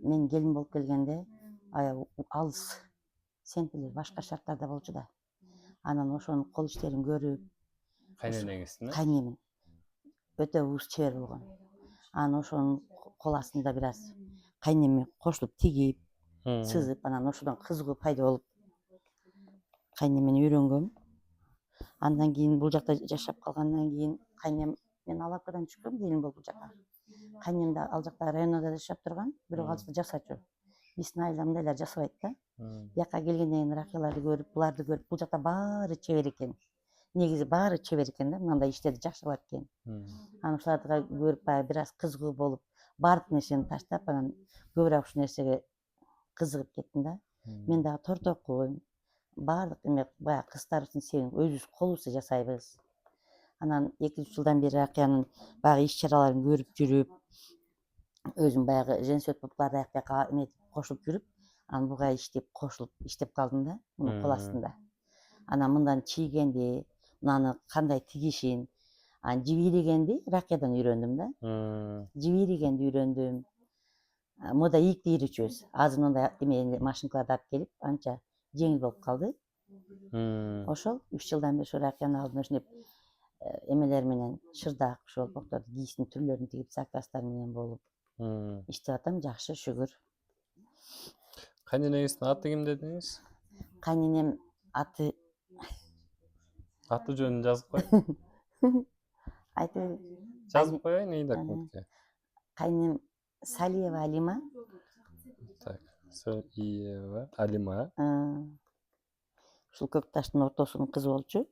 мен келин болуп келгенде алыс сентилер башка шарттарда болчу да. Анан ошонун кол иштерин көрүп, Кайненеңиздин? кайнемин өтө уус чебер болгон. Анан ошонун кол астында бир аз кайнеме кошулуп тигип, сызып, анан ошодон кызыгуу пайда болуп кайнемени үйрөнгөм. Андан кийин бул жакта жашап калгандан кийин кайнем, мен Алапкадан түшкөм келин болуп бул жака. Кайнем да ал жакта районда жашап турган, бирок ал жакта жасачу. Биздин айылда мындайлар жасабайт да. Бияка келгенден кийин Рахиларды көрүп, буларды көрүп, бул жакта баары чебер экен. Негизи баары чебер экен да, мындай иштерди жакшы кылат экен. Анан ушуларды көрүп баягы бир аз кызыгуу болуп, баардык нерсени таштап, анан көбүрөөк ушул нерсеге кызыгып кеттим да. Мен дагы торт окуйм. Баардык эме баягы кыздарыбыздын себин өзүбүз колубузда жасайбыз. Анан 2-3 жылдан бери Рахиянын баягы иш чараларын көрүп жүрүп, өзүм баягы женсөт болуп баары бияка эметип кошулуп жүрүп, анан буга иштеп кошулуп иштеп калдым да, мунун кол астында. Анан мындан чийгенди, мынаны кандай тигишин, анан жип ийригенди Рахиядан үйрөндүм да. Жип ийригенди үйрөндүм. Мода ийикти ийричүбүз. Азыр мындай эме машинкаларды алып келип, анча жеңил болуп калды. Ошол 3 жылдан бери ошо Рахиянын алдына ушинтип эмелер менен шырдак, ошол бокторду кийиштин түрлөрүн тигип, заказдар менен болуп иштеп атам, жакшы, шүгүр. Кайненеңиздин аты ким дедиңиз? Кайненем аты Жөнүн жазып коюң. айтып Жазып коеюн, Ыйдакметке. Кайнем Салиева Алима. Так, Салиева Алима. Ушул көк таштын ортосунун кызы болчу.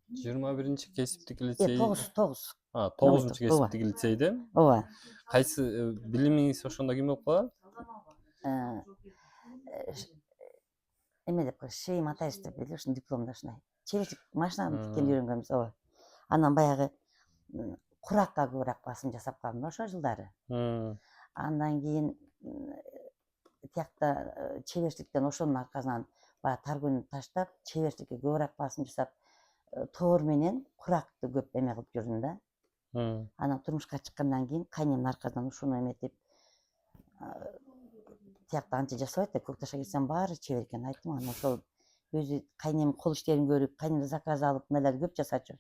Жыйырма биринчи кесиптик лицей. 9. 9 кесиптик лицейде. Ооба. Кайсы билимиңиз ошондо ким болуп калат? Эме деп коет, Шей Матаевич деп эле ушунун дипломунда ушундай. Чеберчик машинаны тиккенди үйрөнгөнбүз, ооба. Анан баягы куракка көбүрөөк басым жасап калдым да ошол жылдары. Андан кийин тиякта чеберчиликтен ошонун аркасынан баягы тар күнү таштап, чеберчиликке көбүрөөк басым жасап, тоор менен куракты көп эме кылып жүрдүм да. Анан турмушка чыккандан кийин кайнемдин аркасынан ушуну эметип, тиякта анча жасабайт да, көк ташка келсем баары чебер экен, айттым. Анан ошол өзү кайнем кол иштерин көрүп, кайнем заказ алып, мындайларды көп жасачу.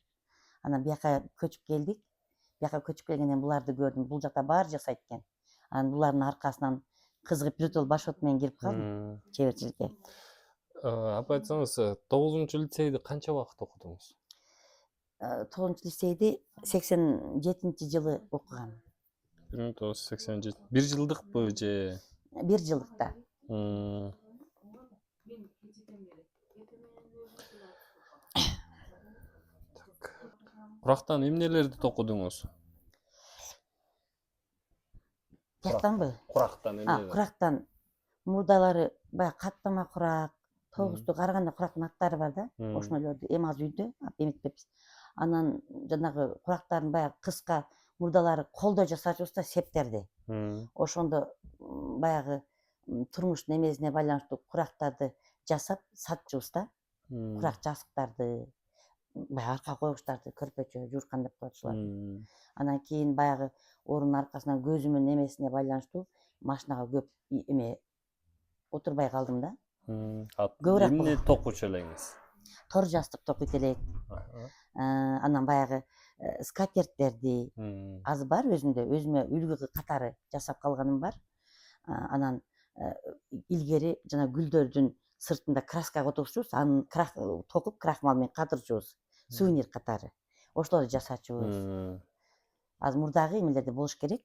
Анан бияка көчүп келдик. Бияка көчүп келгенден буларды көрдүм, бул жакта баары жасайт экен. Анан булардын аркасынан кызыгып бир жолу башот менен кирип калдым чеберчиликке. Апа айтсаңыз, 9-лицейди канча убакыт окудуңуз? 9-лицейди 87-жылы окугам. 1987. 1 жылдыкпы же? 1 жылдыкта. Курактан эмнелерди токудуңуз? Тияктанбы? Курактан эмнелер? Курактан мурдалары баягы каттама курак, 9-ту караганда курактын аттары бар да. Ошолорду эми азыр үйдө эметпепиз. Анан жанагы курактардын баягы кыска мурдалары колдо жасачубуз да, септерди. Ошондо баягы турмуштун эмесине байланыштуу курактарды жасап сатчубуз да. Курак жасыктарды, баягы арка койгучтарды, көрпөчө, жууркан деп коет ушуларды. Анан кийин баягы оорунун аркасынан көзүмдүн эмесине байланыштуу машинага көп эме отурбай калдым да. Эмне токучу элеңиз? Тор жастык токуйт элек. Анан баягы скатерттерди азы бар өзүмдө, өзүмө үлгү катары жасап калганым бар. Анан илгери жана гүлдөрдүн сыртында краска отурчубуз, анын токуп крахмал менен катырчубуз, сувенир катары. Ошолорду жасачубуз. Азыр мурдагы эмелерде болуш керек.